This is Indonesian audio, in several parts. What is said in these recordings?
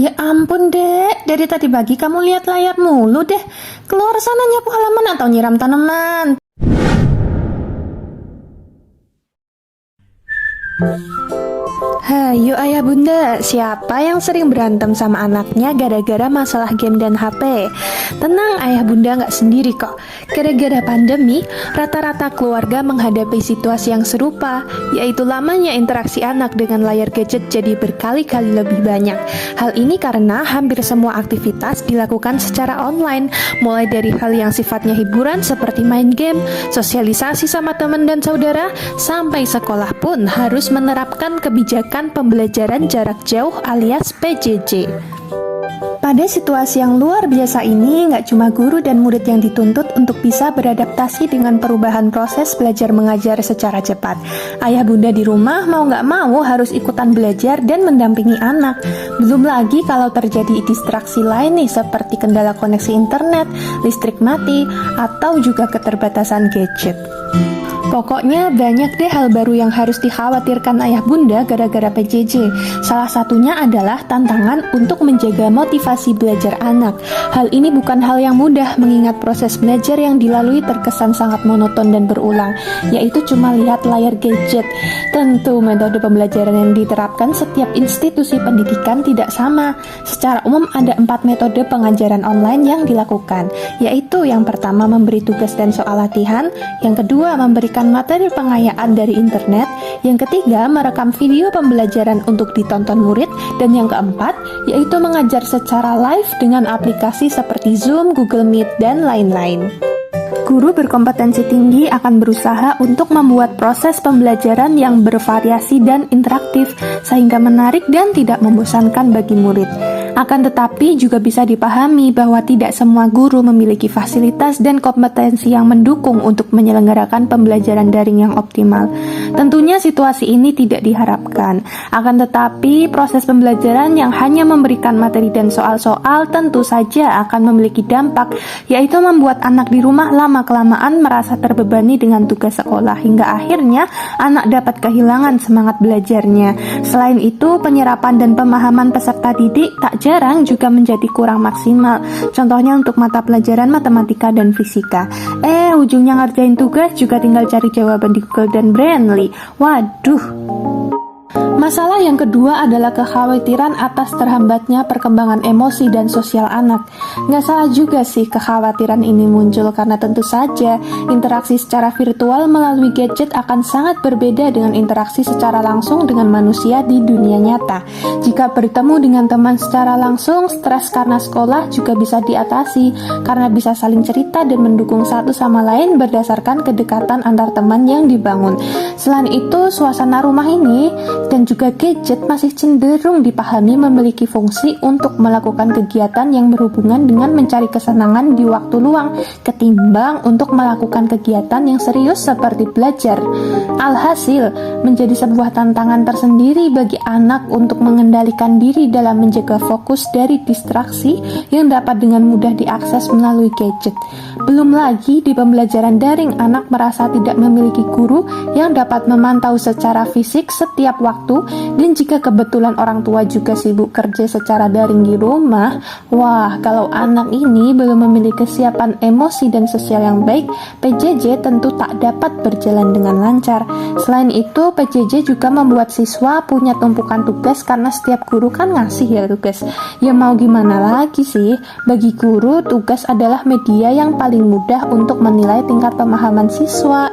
Ya ampun dek, dari tadi pagi kamu lihat layar mulu deh. Keluar sana nyapu halaman atau nyiram tanaman. Hayu ayah bunda, siapa yang sering berantem sama anaknya gara-gara masalah game dan HP? Tenang ayah bunda nggak sendiri kok. Gara-gara pandemi, rata-rata keluarga menghadapi situasi yang serupa, yaitu lamanya interaksi anak dengan layar gadget jadi berkali-kali lebih banyak. Hal ini karena hampir semua aktivitas dilakukan secara online, mulai dari hal yang sifatnya hiburan seperti main game, sosialisasi sama teman dan saudara, sampai sekolah pun harus menerapkan kebijakan pembelajaran jarak jauh alias PJJ. Pada situasi yang luar biasa ini, nggak cuma guru dan murid yang dituntut untuk bisa beradaptasi dengan perubahan proses belajar mengajar secara cepat. Ayah bunda di rumah mau nggak mau harus ikutan belajar dan mendampingi anak. Belum lagi kalau terjadi distraksi lain nih seperti kendala koneksi internet, listrik mati, atau juga keterbatasan gadget. Pokoknya banyak deh hal baru yang harus dikhawatirkan ayah bunda gara-gara PJJ. Salah satunya adalah tantangan untuk menjaga motivasi belajar anak. Hal ini bukan hal yang mudah mengingat proses belajar yang dilalui terkesan sangat monoton dan berulang, yaitu cuma lihat layar gadget. Tentu metode pembelajaran yang diterapkan setiap institusi pendidikan tidak sama. Secara umum ada 4 metode pengajaran online yang dilakukan, yaitu yang pertama memberi tugas dan soal latihan, yang kedua memberikan materi pengayaan dari internet, yang ketiga merekam video pembelajaran untuk ditonton murid, dan yang keempat yaitu mengajar secara live dengan aplikasi seperti Zoom, Google Meet, dan lain-lain. Guru berkompetensi tinggi akan berusaha untuk membuat proses pembelajaran yang bervariasi dan interaktif sehingga menarik dan tidak membosankan bagi murid. Akan tetapi juga bisa dipahami bahwa tidak semua guru memiliki fasilitas dan kompetensi yang mendukung untuk menyelenggarakan pembelajaran daring yang optimal. Tentunya situasi ini tidak diharapkan. Akan tetapi proses pembelajaran yang hanya memberikan materi dan soal-soal tentu saja akan memiliki dampak, yaitu membuat anak di rumah lama-kelamaan merasa terbebani dengan tugas sekolah hingga akhirnya anak dapat kehilangan semangat belajarnya. Selain itu, penyerapan dan pemahaman peserta didik tak jarang juga menjadi kurang maksimal. Contohnya untuk mata pelajaran matematika dan fisika. Ujungnya ngerjain tugas juga tinggal cari jawaban di Google dan Brainly. Waduh. Masalah yang kedua adalah kekhawatiran atas terhambatnya perkembangan emosi dan sosial anak. Nggak salah juga sih kekhawatiran ini muncul karena tentu saja interaksi secara virtual melalui gadget akan sangat berbeda dengan interaksi secara langsung dengan manusia di dunia nyata. Jika bertemu dengan teman secara langsung, stres karena sekolah juga bisa diatasi karena bisa saling cerita dan mendukung satu sama lain berdasarkan kedekatan antar teman yang dibangun. Selain itu, suasana rumah ini dan juga gadget masih cenderung dipahami memiliki fungsi untuk melakukan kegiatan yang berhubungan dengan mencari kesenangan di waktu luang ketimbang untuk melakukan kegiatan yang serius seperti belajar. Alhasil, menjadi sebuah tantangan tersendiri bagi anak untuk mengendalikan diri dalam menjaga fokus dari distraksi yang dapat dengan mudah diakses melalui gadget. Belum lagi di pembelajaran daring, anak merasa tidak memiliki guru yang dapat memantau secara fisik setiap waktu, dan jika kebetulan orang tua juga sibuk kerja secara daring di rumah, wah, kalau anak ini belum memiliki kesiapan emosi dan sosial yang baik, PJJ tentu tak dapat berjalan dengan lancar. Selain itu, PJJ juga membuat siswa punya tumpukan tugas karena setiap guru kan ngasih ya tugas. Ya mau gimana lagi sih, bagi guru tugas adalah media yang paling mudah untuk menilai tingkat pemahaman siswa.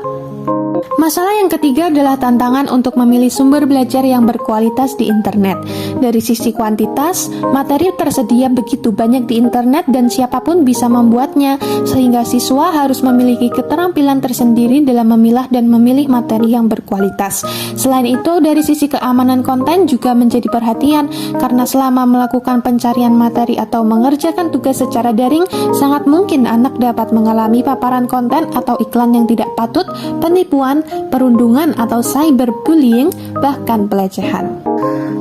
Masalah yang ketiga adalah tantangan untuk memilih sumber belajar yang berkualitas di internet. Dari sisi kuantitas, materi tersedia begitu banyak di internet dan siapapun bisa membuatnya, sehingga siswa harus memiliki keterampilan tersendiri dalam memilah dan memilih materi yang berkualitas. Selain itu, dari sisi keamanan konten juga menjadi perhatian, karena selama melakukan pencarian materi atau mengerjakan tugas secara daring, sangat mungkin anak dapat mengalami paparan konten atau iklan yang tidak patut, penipuan, kekerasan, perundungan atau cyberbullying, bahkan pelecehan.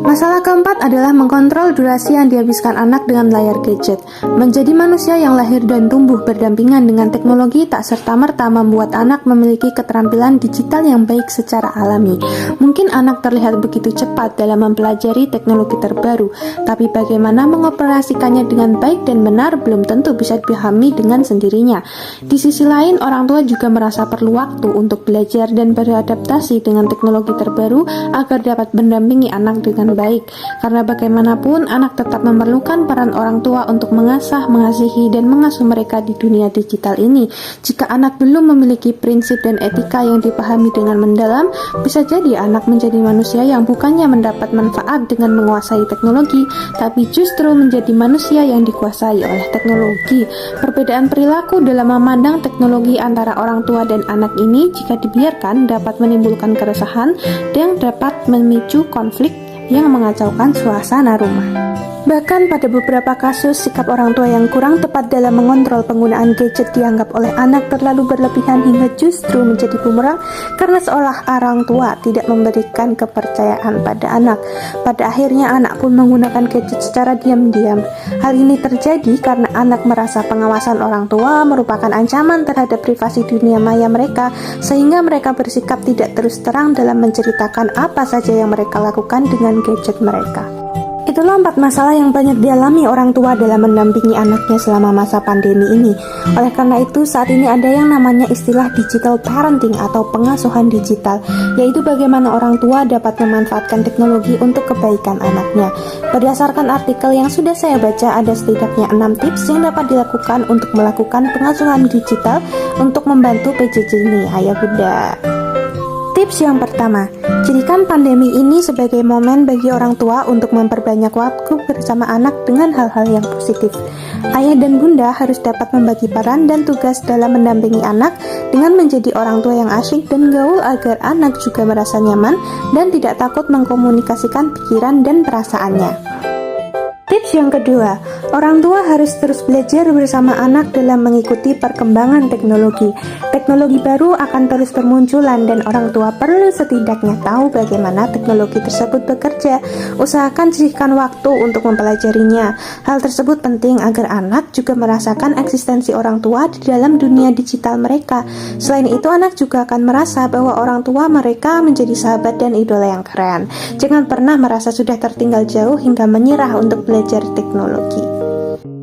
Masalah keempat adalah mengkontrol durasi yang dihabiskan anak dengan layar gadget. Menjadi manusia yang lahir dan tumbuh berdampingan dengan teknologi tak serta-merta membuat anak memiliki keterampilan digital yang baik secara alami. Mungkin anak terlihat begitu cepat dalam mempelajari teknologi terbaru, tapi bagaimana mengoperasikannya dengan baik dan benar belum tentu bisa dipahami dengan sendirinya. Di sisi lain, orang tua juga merasa perlu waktu untuk belajar dan beradaptasi dengan teknologi terbaru agar dapat mendampingi anak dengan baik, karena bagaimanapun anak tetap memerlukan peran orang tua untuk mengasah, mengasihi, dan mengasuh mereka di dunia digital ini. Jika anak belum memiliki prinsip dan etika yang dipahami dengan mendalam, bisa jadi anak menjadi manusia yang bukannya mendapat manfaat dengan menguasai teknologi, tapi justru menjadi manusia yang dikuasai oleh teknologi. Perbedaan perilaku dalam memandang teknologi antara orang tua dan anak ini jika dibiarkan dapat menimbulkan keresahan yang dapat memicu konflik yang mengacaukan suasana rumah. Bahkan pada beberapa kasus, sikap orang tua yang kurang tepat dalam mengontrol penggunaan gadget dianggap oleh anak terlalu berlebihan hingga justru menjadi bumerang karena seolah orang tua tidak memberikan kepercayaan pada anak. Pada akhirnya anak pun menggunakan gadget secara diam-diam. Hal ini terjadi karena anak merasa pengawasan orang tua merupakan ancaman terhadap privasi dunia maya mereka, sehingga mereka bersikap tidak terus terang dalam menceritakan apa saja yang mereka lakukan dengan gadget mereka. Itulah 4 masalah yang banyak dialami orang tua dalam mendampingi anaknya selama masa pandemi ini. Oleh karena itu, saat ini ada yang namanya istilah digital parenting atau pengasuhan digital, yaitu bagaimana orang tua dapat memanfaatkan teknologi untuk kebaikan anaknya. Berdasarkan artikel yang sudah saya baca, ada setidaknya 6 tips yang dapat dilakukan untuk melakukan pengasuhan digital untuk membantu PJJ ini, ayah bunda. Tips yang pertama, jadikan pandemi ini sebagai momen bagi orang tua untuk memperbanyak waktu bersama anak dengan hal-hal yang positif. Ayah dan bunda harus dapat membagi peran dan tugas dalam mendampingi anak dengan menjadi orang tua yang asyik dan gaul agar anak juga merasa nyaman dan tidak takut mengkomunikasikan pikiran dan perasaannya. Tips yang kedua, orang tua harus terus belajar bersama anak dalam mengikuti perkembangan teknologi. Teknologi baru akan terus bermunculan dan orang tua perlu setidaknya tahu bagaimana teknologi tersebut bekerja. Usahakan sisihkan waktu untuk mempelajarinya. Hal tersebut penting agar anak juga merasakan eksistensi orang tua di dalam dunia digital mereka. Selain itu, anak juga akan merasa bahwa orang tua mereka menjadi sahabat dan idola yang keren. Jangan pernah merasa sudah tertinggal jauh hingga menyerah untuk belajar teknologi.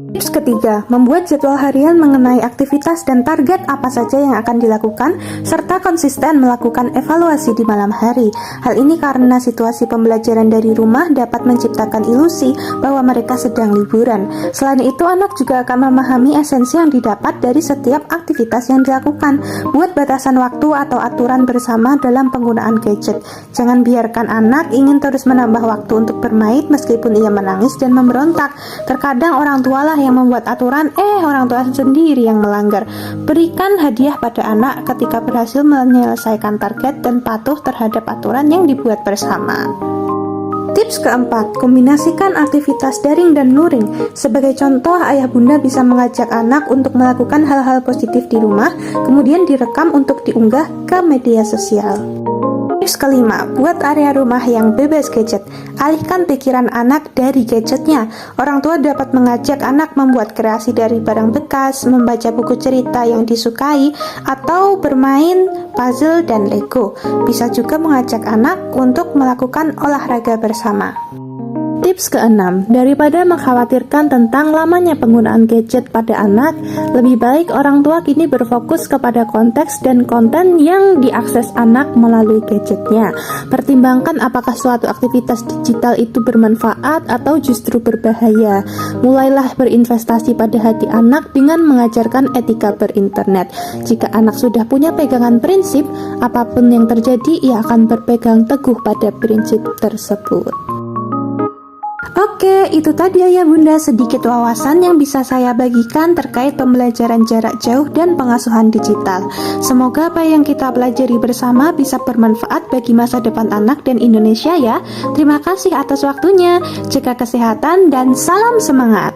Tips ketiga, membuat jadwal harian mengenai aktivitas dan target apa saja yang akan dilakukan, serta konsisten melakukan evaluasi di malam hari. Hal ini karena situasi pembelajaran dari rumah dapat menciptakan ilusi bahwa mereka sedang liburan. Selain itu, anak juga akan memahami esensi yang didapat dari setiap aktivitas yang dilakukan. Buat batasan waktu atau aturan bersama dalam penggunaan gadget. Jangan biarkan anak ingin terus menambah waktu untuk bermain meskipun ia menangis dan memberontak. Terkadang orang tua lah yang membuat aturan, orang tua sendiri yang melanggar. Berikan hadiah pada anak ketika berhasil menyelesaikan target dan patuh terhadap aturan yang dibuat bersama. Tips keempat, kombinasikan aktivitas daring dan luring. Sebagai contoh, ayah bunda bisa mengajak anak untuk melakukan hal-hal positif di rumah, kemudian direkam untuk diunggah ke media sosial. Tips kelima, buat area rumah yang bebas gadget. Alihkan pikiran anak dari gadgetnya. Orang tua dapat mengajak anak membuat kreasi dari barang bekas, membaca buku cerita yang disukai, atau bermain puzzle dan Lego. Bisa juga mengajak anak untuk melakukan olahraga bersama. Tips keenam, daripada mengkhawatirkan tentang lamanya penggunaan gadget pada anak, lebih baik orang tua kini berfokus kepada konteks dan konten yang diakses anak melalui gadgetnya. Pertimbangkan apakah suatu aktivitas digital itu bermanfaat atau justru berbahaya. Mulailah berinvestasi pada hati anak dengan mengajarkan etika berinternet. Jika anak sudah punya pegangan prinsip, apapun yang terjadi ia akan berpegang teguh pada prinsip tersebut. Oke, itu tadi ayah bunda sedikit wawasan yang bisa saya bagikan terkait pembelajaran jarak jauh dan pengasuhan digital. Semoga apa yang kita pelajari bersama bisa bermanfaat bagi masa depan anak dan Indonesia ya. Terima kasih atas waktunya, jaga kesehatan dan salam semangat.